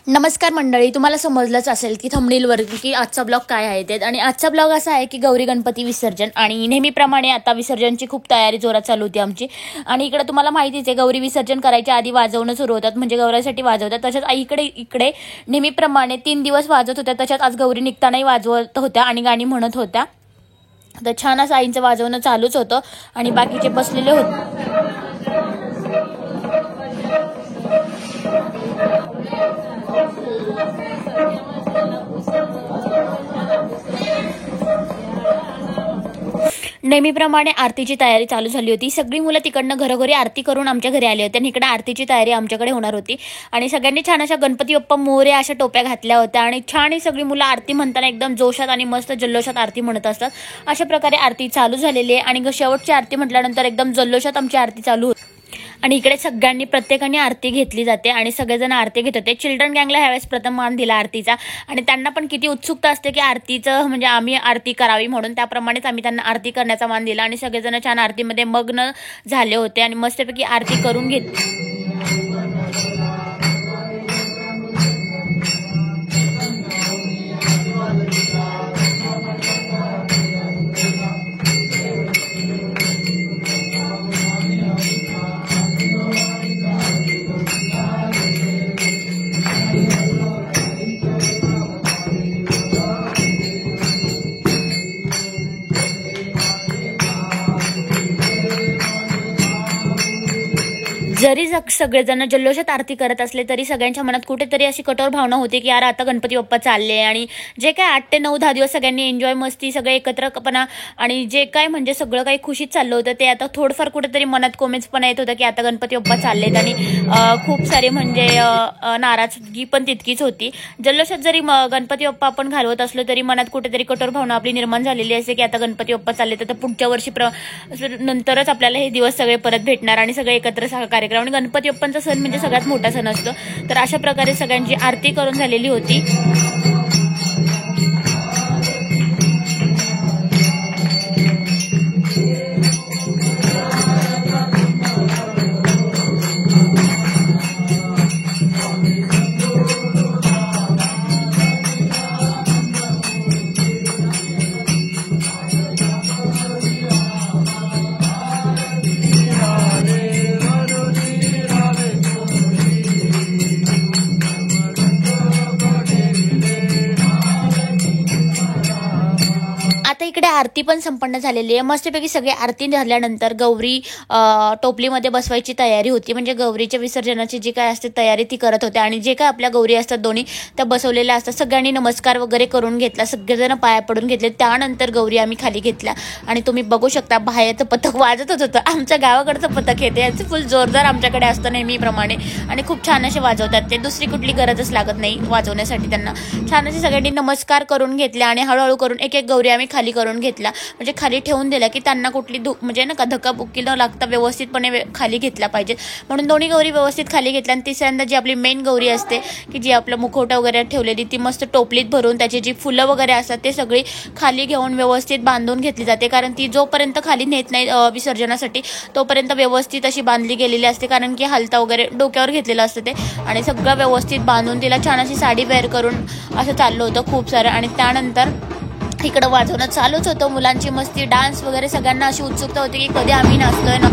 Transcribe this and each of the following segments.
नमस्कार मंडळी, तुम्हाला समजलंच असेल की थंबनेलवर की आजचा ब्लॉग काय आहे ते. आणि आजचा ब्लॉग असा आहे की गौरी गणपती विसर्जन, आणि नेहमीप्रमाणे आता विसर्जनची खूप तयारी जोरात चालू होती आमची. आणि इकडे तुम्हाला माहितीच आहे, गौरी विसर्जन करायच्या आधी वाजवणं सुरू होतात, म्हणजे गौऱ्यासाठी वाजवतात. तसंच इकडे नेहमीप्रमाणे 3 दिवस वाजत होत्या. तशाच आज गौरी निघतानाही वाजवत होत्या आणि गाणी म्हणत होत्या. तर छान असं आईंचं वाजवणं चालूच होतं आणि बाकीचे बसलेले होते. नेहमीप्रमाणे आरतीची तयारी चालू झाली होती. सगळी मुलं तिकडनं घरोघरी आरती करून आमच्या घरी आली होती आणि इकडे आरतीची तयारी आमच्याकडे होणार होती. आणि सगळ्यांनी छान अशा गणपती बाप्पा मोरया अशा टोप्या घातल्या होत्या आणि छान ही सगळी मुलं आरती म्हणताना एकदम जोशात आणि मस्त जल्लोषात आरती म्हणत असतात. अशा प्रकारे आरती चालू झालेली आहे आणि शेवटची आरती म्हटल्यानंतर एकदम जल्लोषात आमची आरती चालू होती. आणि इकडे सगळ्यांनी प्रत्येकाने आरती घेतली जाते आणि सगळेजण आरती घेत होते. चिल्ड्रन गँगला ह्यावेळेस प्रथम मान दिला आरतीचा आणि त्यांना पण किती उत्सुकता असते की आरतीचं म्हणजे आम्ही आरती करावी म्हणून. त्याप्रमाणेच आम्ही त्यांना आरती करण्याचा मान दिला आणि सगळेजण छान आरतीमध्ये मग्न झाले होते आणि मस्तपैकी आरती करून घेतली. जरी सगळेजण जल्लोषात आरती करत असले तरी सगळ्यांच्या मनात कुठेतरी अशी कठोर भावना होती की यार आता गणपती बाप्पा चालले. आणि जे काय 8 ते 9-10 दिवस सगळ्यांनी एन्जॉय मस्ती सगळे एकत्रपणा आणि जे काय म्हणजे सगळं काही खुशीत चाललं होतं ते आता थोडंफार कुठेतरी मनात कोमेजपणा येत होतं की आता गणपती बाप्पा चाललेत. आणि खूप सारे म्हणजे नाराजगी पण तितकीच होती. जल्लोषात जरी गणपती बाप्पा आपण घालवत असलो तरी मनात कुठेतरी कठोर भावना आपली निर्माण झालेली असते की आता गणपती बाप्पा चालले तर पुढच्या वर्षी नंतरच आपल्याला हे दिवस सगळे परत भेटणार आणि सगळे एकत्र कार्यक्रम. आणि गणपती बाप्पांचा सण म्हणजे सगळ्यात मोठा सण असतो. तर अशा प्रकारे सगळ्यांची आरती करून झालेली होती. आता इकडे आरती पण संपन्न झालेली आहे. मस्तपैकी सगळे आरती झाल्यानंतर गौरी टोपलीमध्ये बसवायची तयारी होती. म्हणजे गौरीच्या विसर्जनाची जी काय असते तयारी ती करत होते. आणि जे काय आपल्या गौरी असतात दोन्ही त्या बसवलेल्या असतात. सगळ्यांनी नमस्कार वगैरे करून घेतला, सगळेजण पाया पडून घेतले. त्यानंतर गौरी आम्ही खाली घेतल्या आणि तुम्ही बघू शकता बाहेरचं पथक वाजतच होतं. आमच्या गावाकडचं पथक येते याचं फुल जोरदार आमच्याकडे असतं नेहमीप्रमाणे आणि खूप छान असे वाजवतात ते. दुसरी कुठली गरजच लागत नाही वाजवण्यासाठी त्यांना. छान असे सगळ्यांनी नमस्कार करून घेतले आणि हळूहळू करून एक एक गौरी आम्ही खाली करून घेतला. म्हणजे खाली ठेवून दिला की त्यांना कुठली म्हणजे ना का धक्काबुक्की न लागता व्यवस्थितपणे खाली घेतला पाहिजे म्हणून दोन्ही गौरी व्यवस्थित खाली घेतल्या. आणि तिसऱ्यांदा जी आपली मेन गौरी असते की जी आपलं मुखवटा वगैरे ठेवलेली ती मस्त टोपलीत भरून त्याची जी फुलं वगैरे असतात ते सगळी खाली घेऊन व्यवस्थित बांधून घेतली जाते. कारण ती जोपर्यंत खाली नेत नाही विसर्जनासाठी तोपर्यंत व्यवस्थित अशी बांधली गेलेली असते. कारण की हलता वगैरे डोक्यावर घेतलेलं असतं ते. आणि सगळं व्यवस्थित बांधून तिला छान अशी साडी वेअर करून असं चाललं होतं खूप सारं. आणि त्यानंतर इकडं वाजवणं चालूच होतं. मुलांची मस्ती डान्स वगैरे सगळ्यांना अशी उत्सुकता होती की कधी आम्ही नाचतोय ना.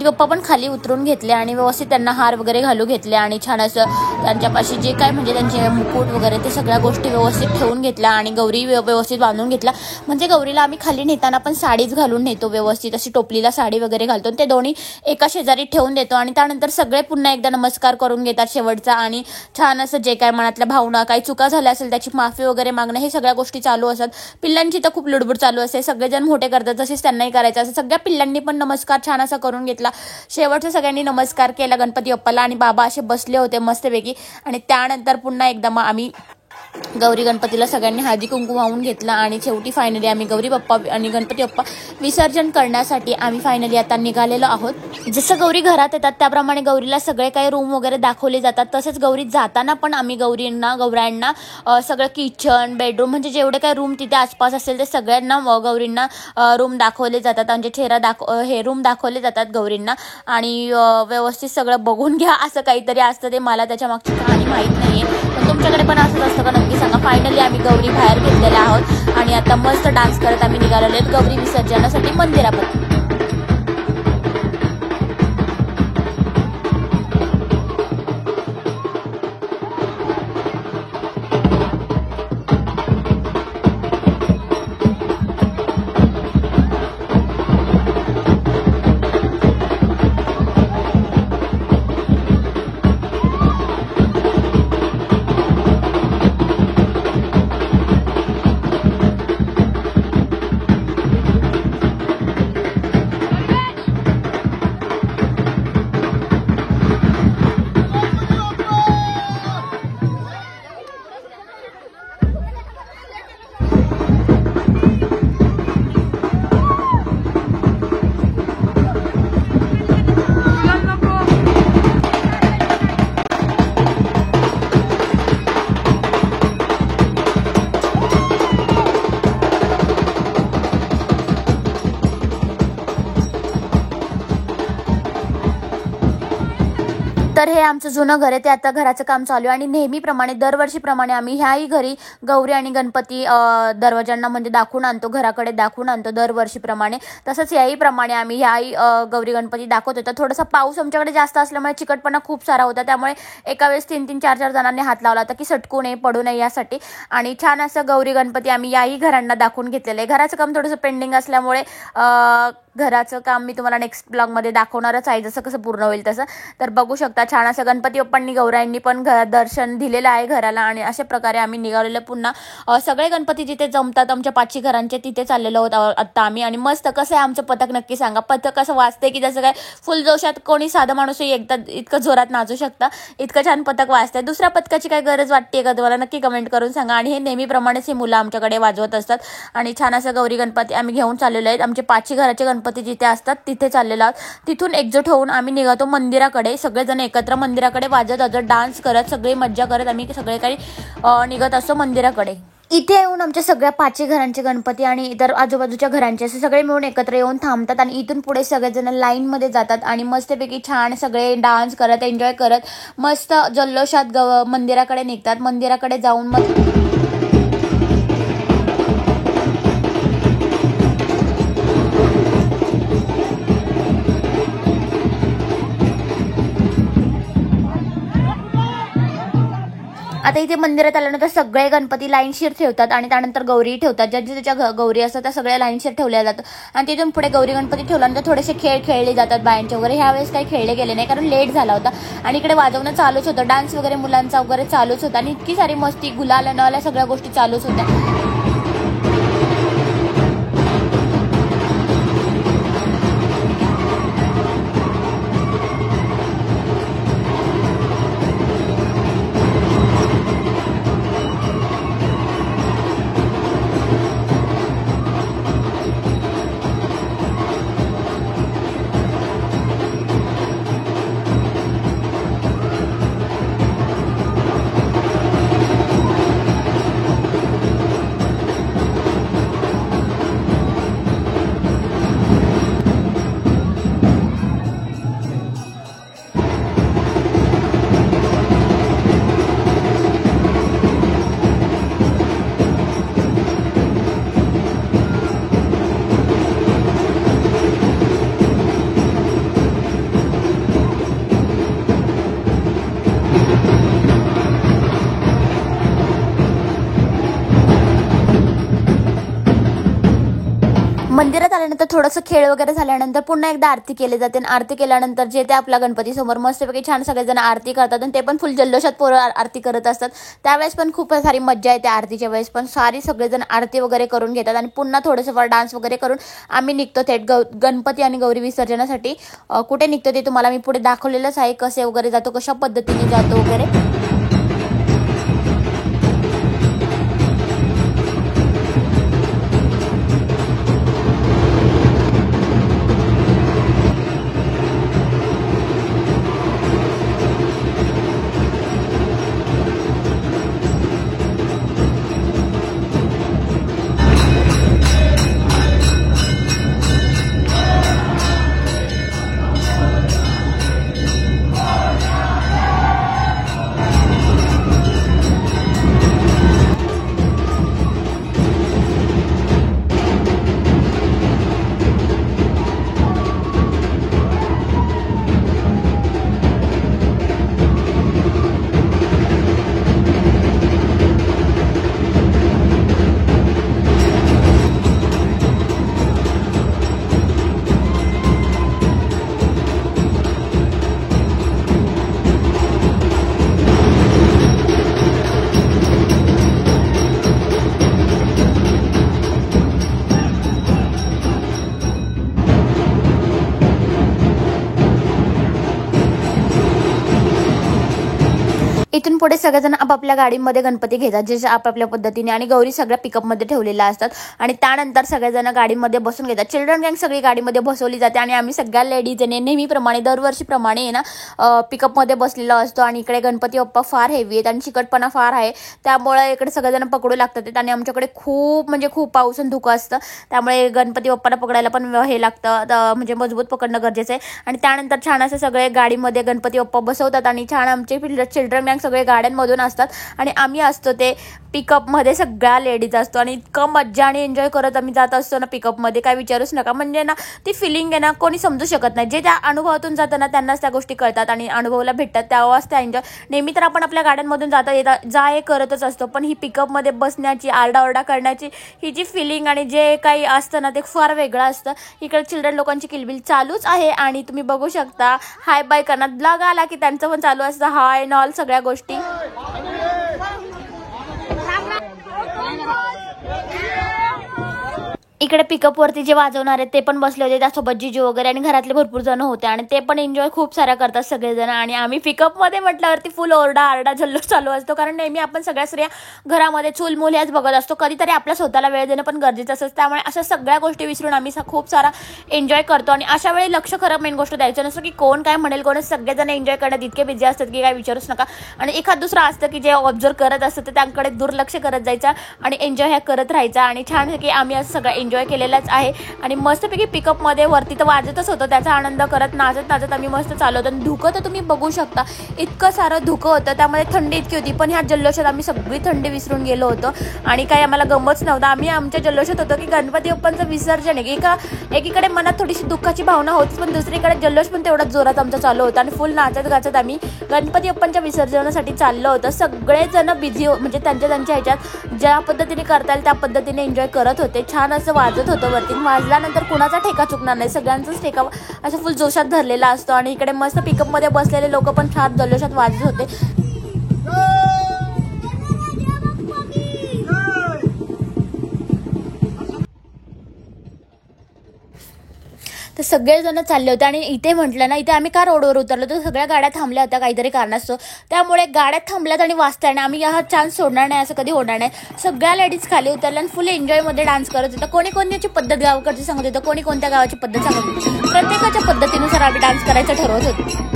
गणपती बाप्पा पण खाली उतरून घेतले आणि व्यवस्थित त्यांना हार वगैरे घालू घेतले आणि छान असं त्यांच्यापाशी जे काय म्हणजे त्यांचे मुकुट वगैरे ते सगळ्या गोष्टी व्यवस्थित ठेवून घेतल्या आणि गौरी व्यवस्थित बांधून घेतला. म्हणजे गौरीला आम्ही खाली नेताना पण साडीच घालून नेतो, व्यवस्थित अशी टोपलीला साडी वगैरे घालतो. ते दोन्ही एका शेजारी ठेवून देतो आणि त्यानंतर सगळे पुन्हा एकदा नमस्कार करून घेतात शेवटचा आणि छान असं जे काय मनातल्या भावना काही चुका झाल्या असेल त्याची माफी वगैरे मागणं हे सगळ्या गोष्टी चालू असतात. पिल्लांची तर खूप लुडबुड चालू असते, सगळेजण मोठे करतात तसेच त्यांनाही करायचं असं. सगळ्या पिल्लांनी पण नमस्कार छान असा करून घेतला. शेवटचा सगळ्यांनी नमस्कार केला गणपती बाप्पाला आणि बाबा असे बसले होते मस्तपैकी. आणि त्यानंतर पुन्हा एकदा मग आम्ही गौरी गणपतीला सगळ्यांनी हळदी कुंकू वाहून घेतला आणि शेवटी फायनली आम्ही गौरी बाप्पा आणि गणपती बाप्पा विसर्जन करण्यासाठी आम्ही फायनली आता निघालेलो आहोत. जसं गौरी घरात येतात त्याप्रमाणे गौरीला सगळे काही रूम वगैरे दाखवले जातात. तसेच गौरी जाताना पण आम्ही गौऱ्यांना सगळं किचन बेडरूम म्हणजे जेवढे काही रूम तिथे आसपास असेल ते सगळ्यांना गौरींना रूम दाखवले जातात. म्हणजे हे रूम दाखवले जातात गौरींना आणि व्यवस्थित सगळं बघून घ्या असं काहीतरी असतं. ते मला त्याच्या मागची कहाणी माहीत नाहीये, पण तुमच्याकडे पण असंच असतं का नक्की सांगा. फायनली आम्ही गौरी बाहेर घेतलेल्या आहोत आणि आता मस्त डान्स करत आम्ही निघालेलो आहेत गौरी विसर्जनासाठी मंदिरापर्यंत. तर हे आमचं जुनं घर आहे, ते आता घराचं काम चालू आहे आणि नेहमीप्रमाणे दरवर्षीप्रमाणे आम्ही ह्याही घरी गौरी आणि गणपती दरवाजांना म्हणजे दाखवून आणतो, घराकडे दाखवून आणतो दरवर्षीप्रमाणे. तसंच याही प्रमाणे आम्ही ह्याही गौरी गणपती दाखवत होतो. थोडासा पाऊस आमच्याकडे जास्त असल्यामुळे चिकटपणा खूप सारा होता, त्यामुळे एका वेळेस 3-3, 4-4 जणांनी हात लावला होता की सटकू नये पडू नये यासाठी. आणि छान असं गौरी गणपती आम्ही याही घरांना दाखवून घेतलेलं आहे. घराचं काम थोडंसं पेंडिंग असल्यामुळे घराचं काम मी तुम्हाला नेक्स्ट ब्लॉगमध्ये दाखवणारच आहे, जसं कसं पूर्ण होईल तसं. तर बघू शकता छान असं गणपती बाप्पांनी गौराईंनी पण दर्शन दिलेलं आहे घराला आणि अशा प्रकारे आम्ही निघालेलो. पुन्हा सगळे गणपती जिथे जमतात आमच्या 5 घरांचे तिथे चाललेलो आहोत आत्ता आम्ही. आणि मस्त कसं आहे आमचं पथक नक्की सांगा. पथक कसं वाजतंय की जसं काय फुल जोशात कोणी साधा माणूसही एकदा इतकं जोरात नाचू शकता, इतकं छान पथक वाजतंय. दुसऱ्या पथकाची काय गरज वाटते का तुम्हाला नक्की कमेंट करून सांगा. आणि हे नेहमीप्रमाणेच ही मुलं आमच्याकडे वाजवत असतात आणि छान असं गौरी गणपती आम्ही घेऊन चाललेलो आहेत. आमचे 5 घराचे गणपती जिथे असतात तिथे चाललेलो आहोत. तिथून एकजूट होऊन आम्ही निघतो मंदिराकडे, सगळेजण एकत्र मंदिराकडे वाजत डान्स करत सगळी मज्जा करत आम्ही सगळे काही निघत असतो मंदिराकडे. इथे येऊन आमच्या सगळ्या 5 घरांचे गणपती आणि इतर आजूबाजूच्या घरांचे असे सगळे मिळून एकत्र येऊन थांबतात आणि इथून पुढे सगळेजण लाईनमध्ये जातात आणि मस्तपैकी छान सगळे डान्स करत एन्जॉय करत मस्त जल्लोषात मंदिराकडे निघतात. मंदिराकडे जाऊन मग आता इथे मंदिरात आल्यानंतर सगळे गणपती लाईनशीर ठेवतात आणि त्यानंतर गौरी ठेवतात. ज्याच्या गौरी असतात त्या सगळ्या लाईनशीर ठेवल्या जातात आणि तिथून पुढे गौरी गणपती ठेवल्यानंतर थोडेसे खेळ खेळले जातात बायांचे वगैरे. ह्यावेळेस काही खेळले गेले नाही कारण लेट झाला होता आणि इकडे वाजवणं चालूच होतं, डान्स वगैरे मुलांचा वगैरे चालूच होता आणि इतकी सारी मस्ती गुलाल नवाल्या सगळ्या गोष्टी चालूच होत्या. मंदिरात आल्यानंतर थोडंसं खेळ वगैरे झाल्यानंतर पुन्हा एकदा आरती केली जाते आणि आरती केल्यानंतर जे ते आपल्या गणपती समोर मस्तपैकी छान सगळेजण आरती करतात आणि ते पण फुल जल्लोषात पोरं आरती करत असतात. त्यावेळेस पण खूप सारी मज्जा येते. आरतीच्या वेळेस पण सारी सगळेजण आरती वगैरे करून घेतात आणि पुन्हा थोडंसं फार डान्स वगैरे करून आम्ही निघतो थेट गणपती आणि गौरी विसर्जनासाठी. कुठे निघतो ते तुम्हाला मी पुढे दाखवलेलंच आहे, कसे वगैरे जातो, कशा पद्धतीने जातो वगैरे. इथून पुढे सगळेजण आपापल्या गाडीमध्ये गणपती घेतात जे आपापल्या पद्धतीने आणि गौरी सगळ्या पिकअपमध्ये ठेवलेल्या असतात आणि त्यानंतर सगळेजण गाडीमध्ये बसून घेतात. चिल्ड्रन गँग सगळी गाडीमध्ये बसवली जाते आणि आम्ही सगळ्या लेडीजने नेहमीप्रमाणे दरवर्षीप्रमाणे आहे ना पिकअपमध्ये बसलेला असतो आणि इकडे गणपती बाप्पा फार हेवी आहेत आणि चिकटपणा फार आहे, त्यामुळे इकडे सगळेजण पकडू लागतात आणि आमच्याकडे खूप म्हणजे खूप पाऊस आणि धुकं असतं, त्यामुळे गणपती बाप्पाला पकडायला पण हे लागतं, म्हणजे मजबूत पकडणं गरजेचं आहे. आणि त्यानंतर छान असं सगळे गाडीमध्ये गणपती बाप्पा बसवतात आणि छान आमचे चिल्ड्रन गँग सगळे गाड्यांमधून असतात आणि आम्ही असतो ते पिकअपमध्ये सगळ्या लेडीज असतो आणि इतकं मज्जा आणि एन्जॉय करत आम्ही जात असतो ना पिकअपमध्ये, काय विचारूच नका. म्हणजे ना ती फिलिंग आहे ना कोणी समजू शकत नाही, जे त्या अनुभवातून जातं ना त्यांनाच त्या गोष्टी कळतात आणि अनुभवाला भेटतात, तेव्हाच त्या एन्जॉय. नेहमी तर आपण आपल्या गाड्यांमधून जा हे करतच असतो, पण ही पिकअपमध्ये बसण्याची आरडाओरडा करण्याची ही जी फिलिंग आणि जे काही असतं ना ते फार वेगळं असतं. इकडे चिल्ड्रन लोकांची किलबिल चालूच आहे आणि तुम्ही बघू शकता हाय बाय करणार, ब्लॉग आला की त्यांचं पण चालू असतं हाय एंड ऑल सगळ्या गोष्टी. इकडे पिकअपवरती जे वाजवणार आहेत ते पण बसले होते, त्यासोबत जीजू वगैरे आणि घरातले भरपूर जण होते आणि ते पण एन्जॉय खूप साऱ्या करतात सगळेजण. आणि आम्ही पिकअपमध्ये म्हटल्यावरती फुल आरडा जल्लोष चालू असतो, कारण नेहमी आपण सगळ्या स्त्रिया घरामध्ये चूल ह्याच बघत असतो, कधीतरी आपल्या स्वतःला वेळ देणं पण गरजेचं असतं, त्यामुळे अशा सगळ्या गोष्टी विसरून आम्ही खूप सारा एन्जॉय करतो. आणि अशा वेळी लक्ष खरं मेन गोष्ट द्यायचं नसतं की कोण काय म्हणेल, कोण सगळेजण एन्जॉय करण्यात इतके बिझी असतात की काय विचारूच नका. आणि एखाद दुसरं असतं की जे ऑब्झर्व करत असतं तर त्यांकडे दुर्लक्ष करत जायचं आणि एन्जॉय ह्या करत राहायचा. आणि छान की आम्ही असं सगळं एन्जॉय केलेलाच आहे आणि मस्तपैकी पिकअपमध्ये वरती तर वाजतच होतं, त्याचा आनंद करत नाचत आम्ही मस्त चालवतो. आणि धुकं तर तुम्ही बघू शकता, इतकं सारं धुकं होतं, त्यामध्ये थंडी इतकी होती, पण ह्या जल्लोषात आम्ही सगळी थंडी विसरून गेलो होतो आणि काही आम्हाला गमच नव्हतं. आम्ही आमच्या जल्लोषात होतो की गणपती बाप्पांचं विसर्जन आहे, एकीकडे मनात थोडीशी दुःखाची भावना होती, पण दुसरीकडे जल्लोष पण तेवढाच जोरात आमचा चालू होता आणि फुल नाचत गाचत आम्ही गणपती बाप्पांच्या विसर्जनासाठी चाललो होतं. सगळेजण बिझी म्हणजे त्यांच्या ह्याच्यात ज्या पद्धतीने करता येईल त्या पद्धतीने एन्जॉय करत होते. छान असं वाजत होतं वरती, वाजल्यानंतर कुणाचा ठेका चुकणार नाही, सगळ्यांचाच ठेका असं फुल जोशात धरलेला असतो. आणि इकडे मस्त पिकअपमध्ये बसलेले लोक पण छान जल्लोषात वाजत होते. तर सगळेजण चालले होते आणि इथे म्हटलं ना, इथे आम्ही का रोडवर उतरलो तर सगळ्या गाड्या थांबल्या होत्या काहीतरी कारणास्तव, त्यामुळे गाड्या थांबल्यात आणि वाजताय आणि आम्ही हा चान्स सोडणार नाही, असं कधी होणार नाही. सगळ्या लेडीज खाली उतरल्या आणि फुल एन्जॉयमध्ये डान्स करत होतं. कोणी कोणत्याची पद्धत गावाकडची सांगत होतं, कोणी कोणत्या गावाची पद्धत सांगत होतं, प्रत्येकाच्या पद्धतीनुसार आम्ही डान्स करायचं ठरवत होतो.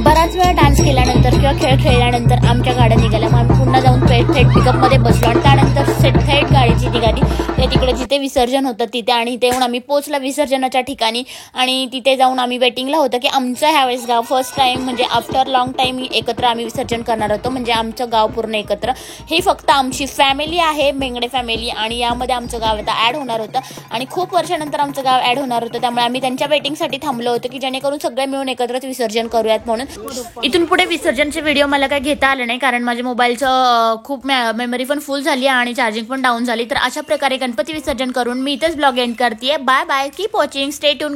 बराच वेळा डान्स केल्यानंतर किंवा खेळ खेळल्यानंतर आमच्या गाड्या निघाल्या, मग आम्ही पुन्हा जाऊन थेट पिकअपमध्ये बसलो आणि त्यानंतर थेट गाडीची निघाली ते तिकडे जिथे विसर्जन होतं तिथे, आणि इथे येऊन आम्ही पोचला विसर्जनाच्या ठिकाणी. आणि तिथे जाऊन आम्ही वेटिंगला होतं की आमचं ह्यावेळेस गाव फर्स्ट टाईम म्हणजे आफ्टर लॉंग टाईम एकत्र आम्ही विसर्जन करणार होतो, म्हणजे आमचं गाव पूर्ण एकत्र. ही फक्त आमची फॅमिली आहे, मेंगडे फॅमिली, आणि यामध्ये आमचं गाव आता ॲड होणार होतं आणि खूप वर्षानंतर आमचं गाव ॲड होणार होतं. त्यामुळे आम्ही त्यांच्या वेटिंगसाठी थांबलो होतो की जेणेकरून सगळे मिळून एकत्रच विसर्जन करूयात म्हणून. इथून पुढे विसर्जनचे व्हिडिओ मला काय घेता आले नाही, कारण माझ्या मोबाईलचं खूप मेमरी पण फुल झाली आणि चार्जिंग पण डाऊन झाली. तर अशा प्रकारे गणपती विसर्जन करून मी इथेच ब्लॉग एंड करते. Bye bye, keep watching, stay tune.